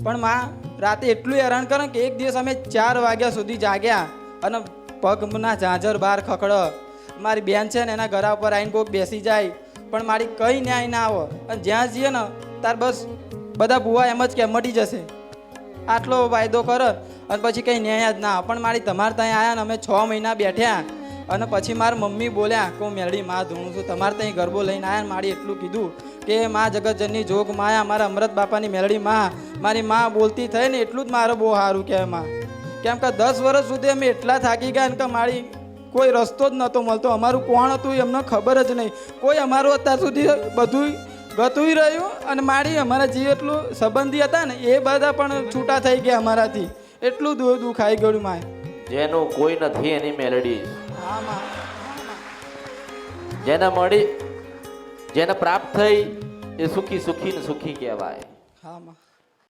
પણ માં રાતે એટલું હેરાન કરે કે એક દિવસ અમે 4 વાગ્યા સુધી જાગ્યા અને પગના ઝાંઝર બહાર ખખડ. મારી બેન છે ને એના ઘર ઉપર આવીને કોઈક બેસી જાય પણ મારી કંઈ ન્યાય ના આવે. અને જ્યાં જઈએ ને તાર બસ બધા બુવા એમ જ કે મટી જશે, આટલો વાયદો કરે અને પછી કંઈ ન્યાય જ ના આવે. પણ મારી તમારે ત્યાં આવ્યા ને અમે 6 મહિના બેઠ્યા અને પછી મારા મમ્મી બોલ્યા કે હું મેરડી માં ધૂણું છું, તમારે ત્યાં ગરબો લઈને આવ્યા ને મારી એટલું કીધું કે માં જગતજનની જોગ માયા, મારા અમૃત બાપાની મેરડી માં, મારી માં બોલતી થઈ ને એટલું જ મારે બહુ સારું કહેવાય માં. કેમ કે 10 વર્ષ સુધી અમે એટલા થાકી ગયા ને કે મારી કોઈ રસ્તો જ નહોતો મળતો. અમારું કોણ હતું એમને ખબર જ નહીં. કોઈ અમારું અત્યાર સુધી બધું ગતું રહ્યું અને મારી અમારા જે એટલું સંબંધી હતા ને એ બધા પણ છૂટા થઈ ગયા અમારાથી. એટલું દુઃખ આવી ગયું માય. જેનું કોઈ નથી એની મેલડી, હા માં, જેને મળી, જેને પ્રાપ્ત થઈ એ સુખી સુખી ને સુખી કહેવાય. હા માં.